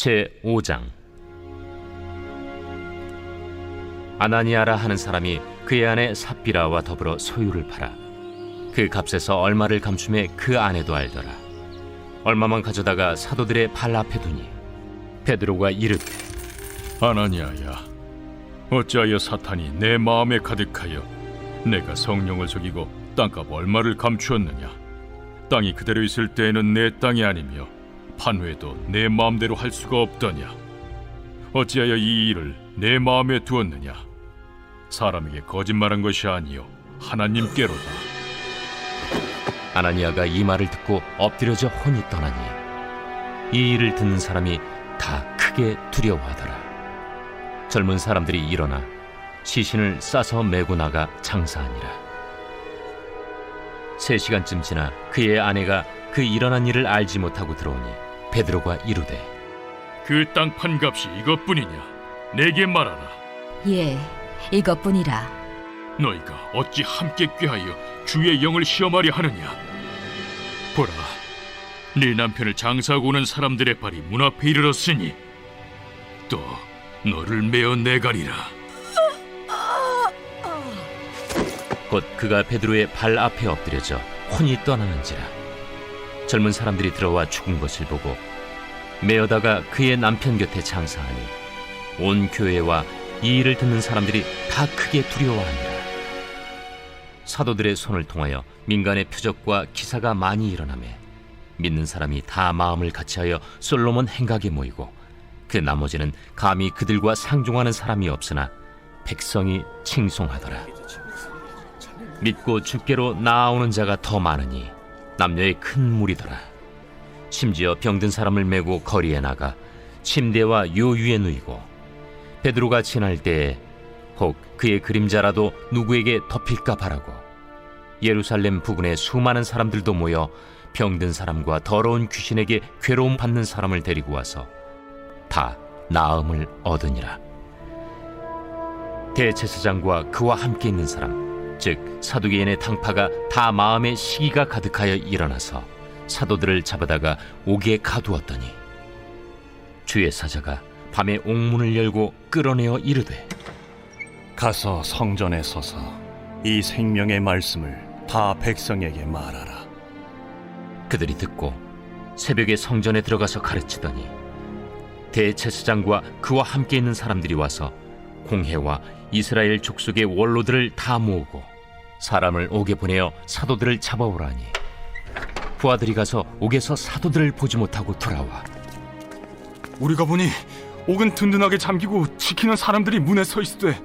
제5장. 아나니아라 하는 사람이 그의 아내 삽비라와 더불어 소유를 팔아 그 값에서 얼마를 감춤해 그 아내도 알더라. 얼마만 가져다가 사도들의 발 앞에 두니 베드로가 이르되, 아나니아야, 어찌하여 사탄이 내 마음에 가득하여 내가 성령을 속이고 땅값 얼마를 감추었느냐? 땅이 그대로 있을 때에는 내 땅이 아니며 판회도 내 마음대로 할 수가 없더냐? 어찌하여 이 일을 내 마음에 두었느냐? 사람에게 거짓말한 것이 아니요 하나님께로다. 아나니아가 이 말을 듣고 엎드려져 혼이 떠나니 이 일을 듣는 사람이 다 크게 두려워하더라. 젊은 사람들이 일어나 시신을 싸서 메고 나가 장사하니라. 3시간쯤 지나 그의 아내가 그 일어난 일을 알지 못하고 들어오니 베드로가 이르되, 그 땅 판값이 이것뿐이냐? 내게 말하라. 예, 이것뿐이라. 너희가 어찌 함께 꾀하여 주의 영을 시험하려 하느냐? 보라, 네 남편을 장사하고 오는 사람들의 발이 문 앞에 이르렀으니 또 너를 메어 내가리라. 곧 그가 베드로의 발 앞에 엎드려져 혼이 떠나는지라. 젊은 사람들이 들어와 죽은 것을 보고 메어다가 그의 남편 곁에 장사하니 온 교회와 이 일을 듣는 사람들이 다 크게 두려워하니라. 사도들의 손을 통하여 민간의 표적과 기사가 많이 일어나매 믿는 사람이 다 마음을 같이하여 솔로몬 행각에 모이고 그 나머지는 감히 그들과 상종하는 사람이 없으나 백성이 칭송하더라. 믿고 주께로 나아오는 자가 더 많으니 남녀의 큰 무리더라. 심지어 병든 사람을 메고 거리에 나가 침대와 요유에 누이고 베드로가 지날 때에 혹 그의 그림자라도 누구에게 덮일까 바라고 예루살렘 부근에 수많은 사람들도 모여 병든 사람과 더러운 귀신에게 괴로움 받는 사람을 데리고 와서 다 나음을 얻으니라. 대제사장과 그와 함께 있는 사람, 즉 사두개인의 당파가 다 마음에 시기가 가득하여 일어나서 사도들을 잡아다가 옥에 가두었더니 주의 사자가 밤에 옥문을 열고 끌어내어 이르되, 가서 성전에 서서 이 생명의 말씀을 다 백성에게 말하라. 그들이 듣고 새벽에 성전에 들어가서 가르치더니 대제사장과 그와 함께 있는 사람들이 와서 공회와 이스라엘 족속의 원로들을 다 모으고 사람을 옥에 보내어 사도들을 잡아오라니 부하들이 가서 옥에서 사도들을 보지 못하고 돌아와 우리가 보니 옥은 든든하게 잠기고 지키는 사람들이 문에 서 있으되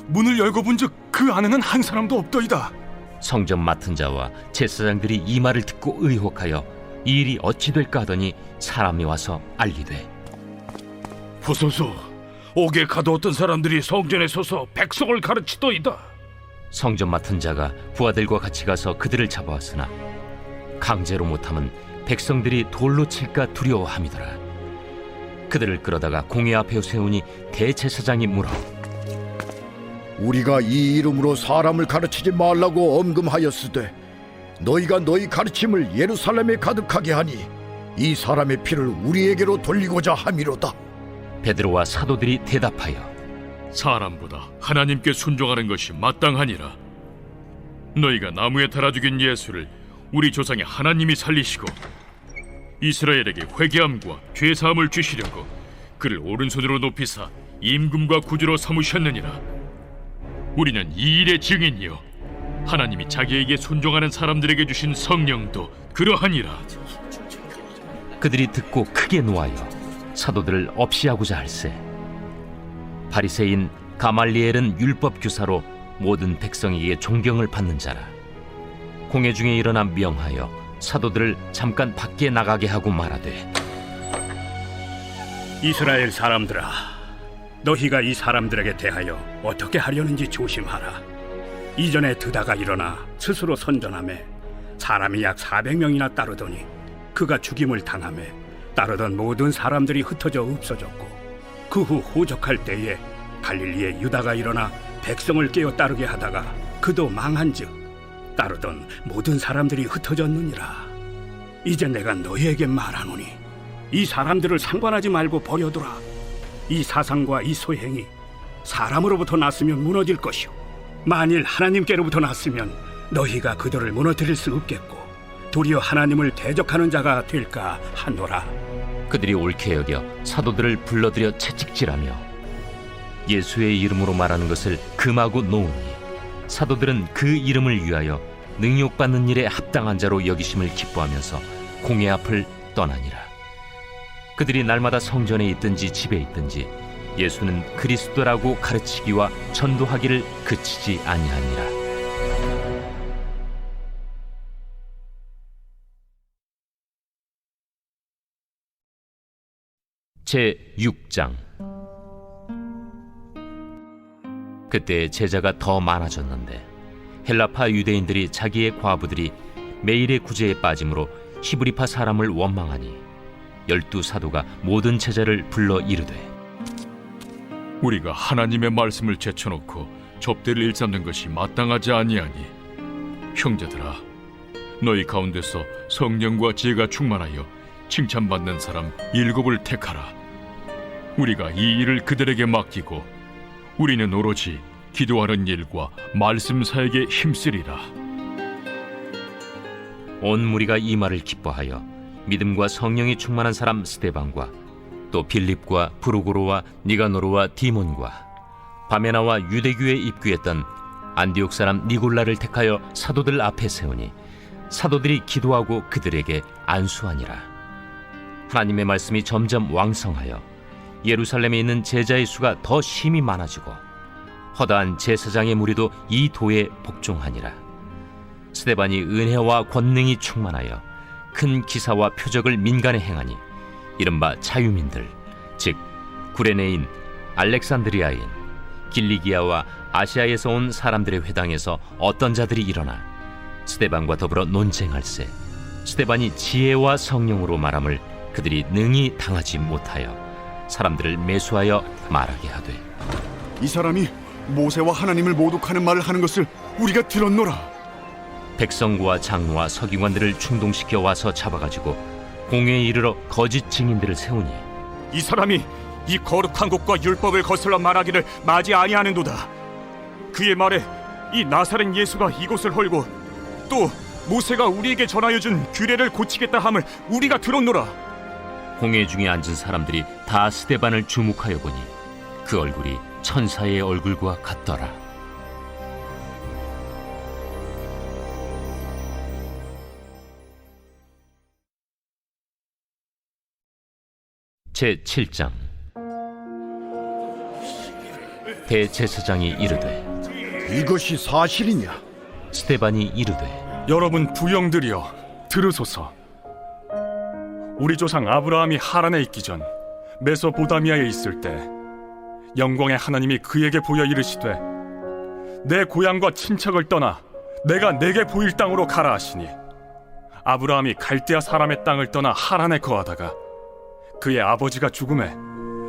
문을 열고 본즉 그 안에는 한 사람도 없더이다. 성전 맡은 자와 제사장들이 이 말을 듣고 의혹하여 이 일이 어찌 될까 하더니 사람이 와서 알리되, 보소서, 옥에 가두었던 사람들이 성전에 서서 백성을 가르치더이다. 성전 맡은 자가 부하들과 같이 가서 그들을 잡아왔으나 강제로 못하면 백성들이 돌로 칠까 두려워함이더라. 그들을 끌어다가 공회 앞에 세우니 대제사장이 물어, 우리가 이 이름으로 사람을 가르치지 말라고 엄금하였으되 너희가 너희 가르침을 예루살렘에 가득하게 하니 이 사람의 피를 우리에게로 돌리고자 함이로다. 베드로와 사도들이 대답하여, 사람보다 하나님께 순종하는 것이 마땅하니라. 너희가 나무에 달아 죽인 예수를 우리 조상의 하나님이 살리시고 이스라엘에게 회개함과 죄사함을 주시려고 그를 오른손으로 높이사 임금과 구주로 삼으셨느니라. 우리는 이 일의 증인이요 하나님이 자기에게 순종하는 사람들에게 주신 성령도 그러하니라. 그들이 듣고 크게 노하여 사도들을 없이하고자 할세. 바리새인 가말리엘은 율법 교사로 모든 백성에게 존경을 받는 자라. 공회 중에 일어나 명하여 사도들을 잠깐 밖에 나가게 하고 말하되, 이스라엘 사람들아, 너희가 이 사람들에게 대하여 어떻게 하려는지 조심하라. 이전에 드다가 일어나 스스로 선전하매 사람이 약 400명이나 따르더니 그가 죽임을 당하매 따르던 모든 사람들이 흩어져 없어졌고 그 후 호적할 때에 갈릴리에 유다가 일어나 백성을 깨어 따르게 하다가 그도 망한즉 따르던 모든 사람들이 흩어졌느니라. 이제 내가 너희에게 말하노니 이 사람들을 상관하지 말고 버려두라. 이 사상과 이 소행이 사람으로부터 났으면 무너질 것이요 만일 하나님께로부터 났으면 너희가 그들을 무너뜨릴 수 없겠고 도리어 하나님을 대적하는 자가 될까 하노라. 그들이 옳게 여겨 사도들을 불러들여 채찍질하며 예수의 이름으로 말하는 것을 금하고 놓으니 사도들은 그 이름을 위하여 능욕받는 일에 합당한 자로 여기심을 기뻐하면서 공회 앞을 떠나니라. 그들이 날마다 성전에 있든지 집에 있든지 예수는 그리스도라고 가르치기와 전도하기를 그치지 아니하니라. 제 6장. 그때 제자가 더 많아졌는데 헬라파 유대인들이 자기의 과부들이 매일의 구제에 빠짐으로 히브리파 사람을 원망하니 12 사도가 모든 제자를 불러 이르되 우리가 하나님의 말씀을 제쳐놓고 접대를 일삼는 것이 마땅하지 아니하니 형제들아 너희 가운데서 성령과 지혜가 충만하여 칭찬받는 사람 7을 택하라. 우리가 이 일을 그들에게 맡기고 우리는 오로지 기도하는 일과 말씀 사역에 힘쓰리라. 온 무리가 이 말을 기뻐하여 믿음과 성령이 충만한 사람 스데반과 또 빌립과 브루고로와 니가노르와 디몬과 바메나와 유대교에 입교했던 안디옥 사람 니골라를 택하여 사도들 앞에 세우니 사도들이 기도하고 그들에게 안수하니라. 하나님의 말씀이 점점 왕성하여 예루살렘에 있는 제자의 수가 더 심히 많아지고 허다한 제사장의 무리도 이 도에 복종하니라. 스데반이 은혜와 권능이 충만하여 큰 기사와 표적을 민간에 행하니 이른바 자유민들 즉 구레네인, 알렉산드리아인, 길리기아와 아시아에서 온 사람들의 회당에서 어떤 자들이 일어나 스데반과 더불어 논쟁할세 스데반이 지혜와 성령으로 말함을 그들이 능히 당하지 못하여 사람들을 매수하여 말하게 하되 이 사람이 모세와 하나님을 모독하는 말을 하는 것을 우리가 들었노라. 백성과 장로와 서기관들을 충동시켜 와서 잡아가지고 공회에 이르러 거짓 증인들을 세우니 이 사람이 이 거룩한 곳과 율법을 거슬러 말하기를 마지 아니하는도다. 그의 말에 이 나사렛 예수가 이곳을 헐고 또 모세가 우리에게 전하여 준 규례를 고치겠다 함을 우리가 들었노라. 공회 중에 앉은 사람들이 다 스데반을 주목하여 보니 그 얼굴이 천사의 얼굴과 같더라. 제 7장. 대제사장이 이르되 이것이 사실이냐? 스데반이 이르되 여러분 부영들이여 들으소서. 우리 조상 아브라함이 하란에 있기 전 메소보다미아에 있을 때 영광의 하나님이 그에게 보여 이르시되 내 고향과 친척을 떠나 내가 내게 보일 땅으로 가라 하시니 아브라함이 갈대아 사람의 땅을 떠나 하란에 거하다가 그의 아버지가 죽음에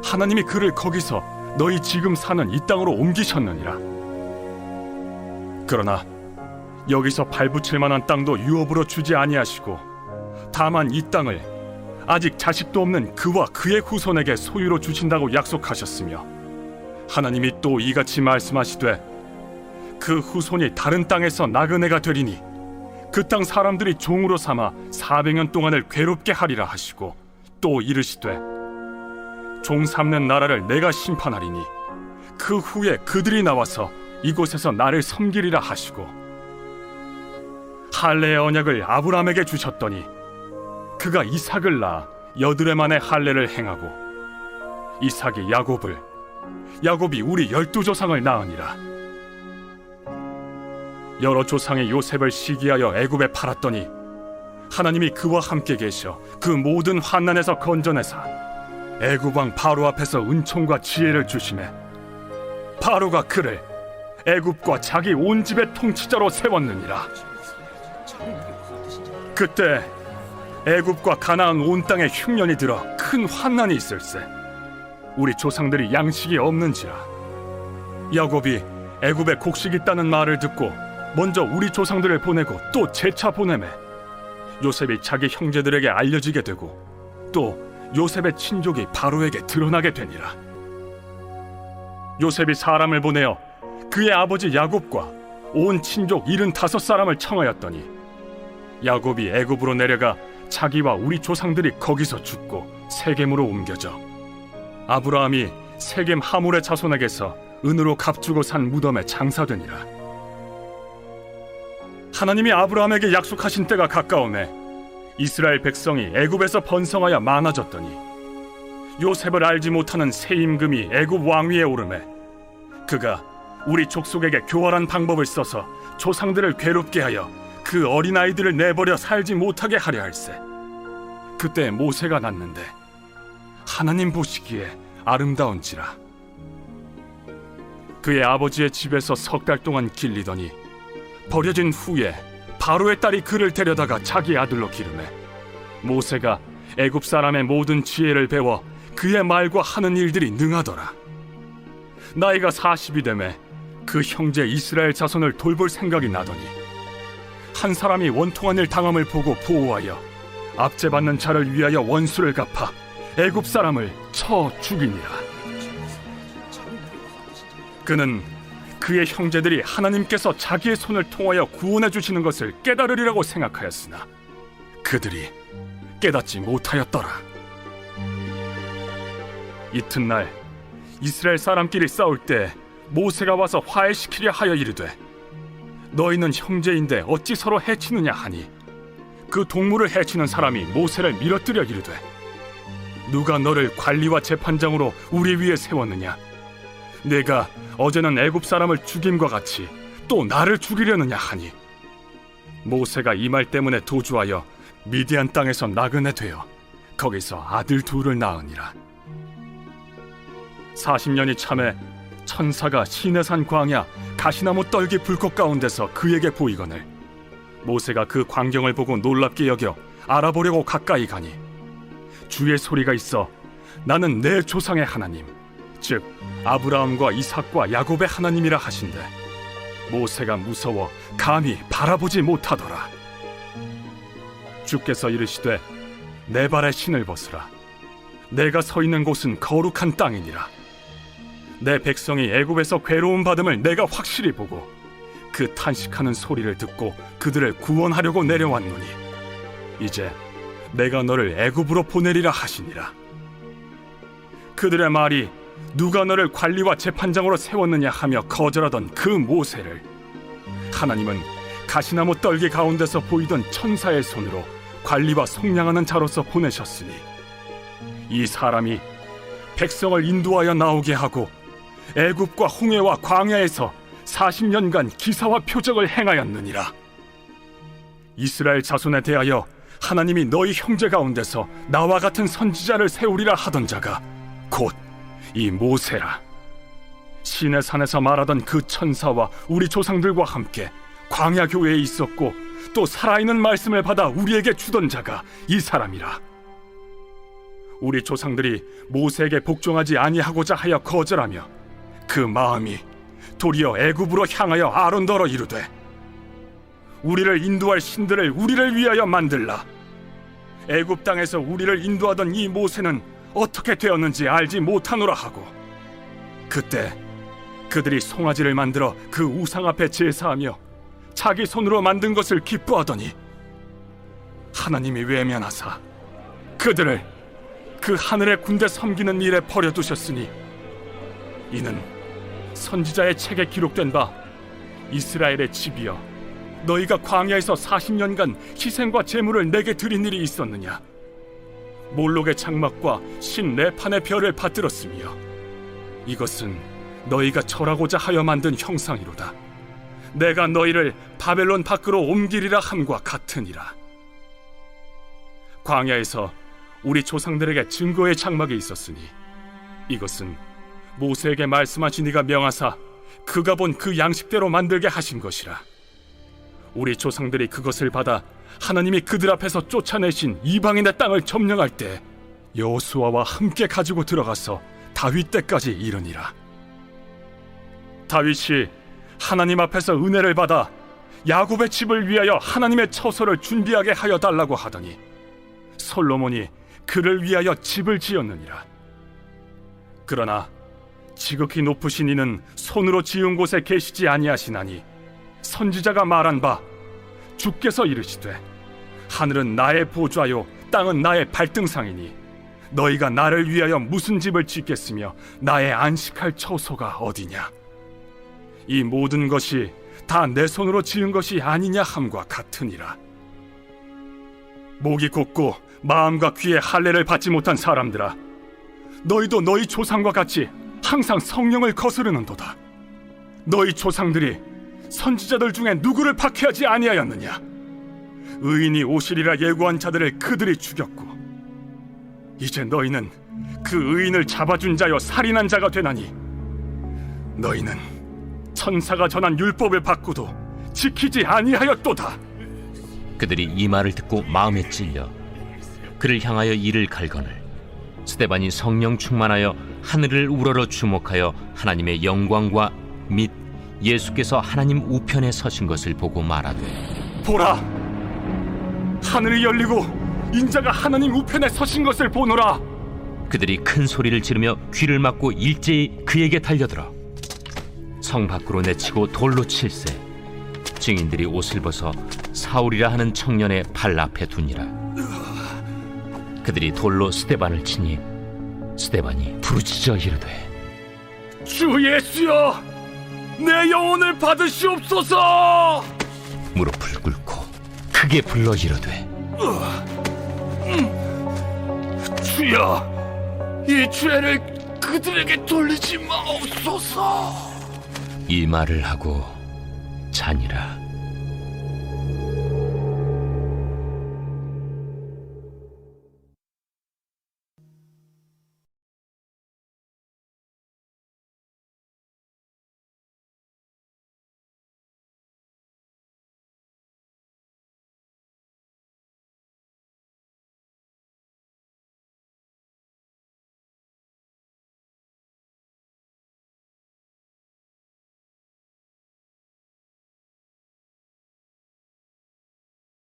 하나님이 그를 거기서 너희 지금 사는 이 땅으로 옮기셨느니라. 그러나 여기서 발붙일 만한 땅도 유업으로 주지 아니하시고 다만 이 땅을 아직 자식도 없는 그와 그의 후손에게 소유로 주신다고 약속하셨으며 하나님이 또 이같이 말씀하시되 그 후손이 다른 땅에서 나그네가 되리니 그 땅 사람들이 종으로 삼아 400년 동안을 괴롭게 하리라 하시고 또 이르시되 종 삼는 나라를 내가 심판하리니 그 후에 그들이 나와서 이곳에서 나를 섬기리라 하시고 할례의 언약을 아브라함에게 주셨더니 그가 이삭을 낳아 여드레 만에 할례를 행하고 이삭이 야곱을 야곱이 우리 12조상을 낳으니라. 여러 조상의 요셉을 시기하여 애굽에 팔았더니 하나님이 그와 함께 계셔 그 모든 환난에서 건져내사 애굽 왕 바로 앞에서 은총과 지혜를 주시매 바로가 그를 애굽과 자기 온 집의 통치자로 세웠느니라. 그때 애굽과 가나안 온 땅에 흉년이 들어 큰 환난이 있을세 우리 조상들이 양식이 없는지라. 야곱이 애굽에 곡식 있다는 말을 듣고 먼저 우리 조상들을 보내고 또 재차 보내매 요셉이 자기 형제들에게 알려지게 되고 또 요셉의 친족이 바로에게 드러나게 되니라. 요셉이 사람을 보내어 그의 아버지 야곱과 온 친족 75사람을 청하였더니 야곱이 애굽으로 내려가 자기와 우리 조상들이 거기서 죽고 세겜으로 옮겨져 아브라함이 세겜 하몰의 자손에게서 은으로 값주고 산 무덤에 장사되니라. 하나님이 아브라함에게 약속하신 때가 가까우매 이스라엘 백성이 애굽에서 번성하여 많아졌더니 요셉을 알지 못하는 새 임금이 애굽 왕위에 오르매 그가 우리 족속에게 교활한 방법을 써서 조상들을 괴롭게 하여 그 어린아이들을 내버려 살지 못하게 하려 할세. 그때 모세가 났는데 하나님 보시기에 아름다운지라. 그의 아버지의 집에서 3달 동안 길리더니 버려진 후에 바로의 딸이 그를 데려다가 자기 아들로 기르매 모세가 애굽 사람의 모든 지혜를 배워 그의 말과 하는 일들이 능하더라. 나이가 40이 되매 그 형제 이스라엘 자손을 돌볼 생각이 나더니 한 사람이 원통한 일 당함을 보고 보호하여 압제받는 자를 위하여 원수를 갚아 애굽 사람을 쳐 죽이니라. 그는 그의 형제들이 하나님께서 자기의 손을 통하여 구원해 주시는 것을 깨달으리라고 생각하였으나 그들이 깨닫지 못하였더라. 이튿날 이스라엘 사람끼리 싸울 때 모세가 와서 화해시키려 하여 이르되 너희는 형제인데 어찌 서로 해치느냐 하니 그 동물을 해치는 사람이 모세를 밀어뜨려 이르되 누가 너를 관리와 재판장으로 우리 위에 세웠느냐? 내가 어제는 애굽 사람을 죽임과 같이 또 나를 죽이려느냐 하니 모세가 이 말 때문에 도주하여 미디안 땅에서 나그네 되어 거기서 아들 둘을 낳으니라. 40년이 참에 천사가 시내산 광야 가시나무 떨기 불꽃 가운데서 그에게 보이거늘 모세가 그 광경을 보고 놀랍게 여겨 알아보려고 가까이 가니 주의 소리가 있어 나는 내 조상의 하나님 즉 아브라함과 이삭과 야곱의 하나님이라 하신대 모세가 무서워 감히 바라보지 못하더라. 주께서 이르시되 내 발에 신을 벗으라. 내가 서 있는 곳은 거룩한 땅이니라. 내 백성이 애굽에서 괴로움 받음을 내가 확실히 보고 그 탄식하는 소리를 듣고 그들을 구원하려고 내려왔노니 이제 내가 너를 애굽으로 보내리라 하시니라. 그들의 말이 누가 너를 관리와 재판장으로 세웠느냐 하며 거절하던 그 모세를 하나님은 가시나무 떨기 가운데서 보이던 천사의 손으로 관리와 속량하는 자로서 보내셨으니 이 사람이 백성을 인도하여 나오게 하고 애굽과 홍해와 광야에서 40년간 기사와 표적을 행하였느니라. 이스라엘 자손에 대하여 하나님이 너희 형제 가운데서 나와 같은 선지자를 세우리라 하던 자가 곧 이 모세라. 시내 산에서 말하던 그 천사와 우리 조상들과 함께 광야 교회에 있었고 또 살아있는 말씀을 받아 우리에게 주던 자가 이 사람이라. 우리 조상들이 모세에게 복종하지 아니하고자 하여 거절하며 그 마음이 도리어 애굽으로 향하여 아론더러 이르되 우리를 인도할 신들을 우리를 위하여 만들라. 애굽 땅에서 우리를 인도하던 이 모세는 어떻게 되었는지 알지 못하노라 하고 그때 그들이 송아지를 만들어 그 우상 앞에 제사하며 자기 손으로 만든 것을 기뻐하더니 하나님이 외면하사 그들을 그 하늘의 군대 섬기는 일에 버려두셨으니 이는 선지자의 책에 기록된 바 이스라엘의 집이여 너희가 광야에서 40년간 희생과 제물을 내게 드린 일이 있었느냐? 몰록의 장막과 신 네판의 별을 받들었으며 이것은 너희가 절하고자 하여 만든 형상이로다. 내가 너희를 바벨론 밖으로 옮기리라 함과 같으니라. 광야에서 우리 조상들에게 증거의 장막이 있었으니 이것은 모세에게 말씀하신 이가 명하사 그가 본 그 양식대로 만들게 하신 것이라. 우리 조상들이 그것을 받아 하나님이 그들 앞에서 쫓아내신 이방인의 땅을 점령할 때 여호수아와 함께 가지고 들어가서 다윗 때까지 이르니라. 다윗이 하나님 앞에서 은혜를 받아 야곱의 집을 위하여 하나님의 처소를 준비하게 하여 달라고 하더니 솔로몬이 그를 위하여 집을 지었느니라. 그러나 지극히 높으신 이는 손으로 지은 곳에 계시지 아니하시나니 선지자가 말한 바 주께서 이르시되 하늘은 나의 보좌요 땅은 나의 발등상이니 너희가 나를 위하여 무슨 집을 짓겠으며 나의 안식할 처소가 어디냐. 이 모든 것이 다 내 손으로 지은 것이 아니냐 함과 같으니라. 목이 곧고 마음과 귀에 할례를 받지 못한 사람들아, 너희도 너희 조상과 같이 항상 성령을 거스르는도다. 너희 조상들이 선지자들 중에 누구를 박해하지 아니하였느냐. 의인이 오시리라 예고한 자들을 그들이 죽였고 이제 너희는 그 의인을 잡아준 자여 살인한 자가 되나니 너희는 천사가 전한 율법을 받고도 지키지 아니하였도다. 그들이 이 말을 듣고 마음에 찔려 그를 향하여 이를 갈거늘 스데반이 성령 충만하여 하늘을 우러러 주목하여 하나님의 영광과 및 예수께서 하나님 우편에 서신 것을 보고 말하되 보라, 하늘이 열리고 인자가 하나님 우편에 서신 것을 보노라. 그들이 큰 소리를 지르며 귀를 막고 일제히 그에게 달려들어 성 밖으로 내치고 돌로 칠세. 증인들이 옷을 벗어 사울이라 하는 청년의 발 앞에 두니라. 그들이 돌로 스데반을 치니 스데반이 부르짖어 이르되 주 예수여, 내 영혼을 받으시옵소서. 무릎을 꿇고 크게 불러 이르되 주여, 이 죄를 그들에게 돌리지 마옵소서. 이 말을 하고 자니라.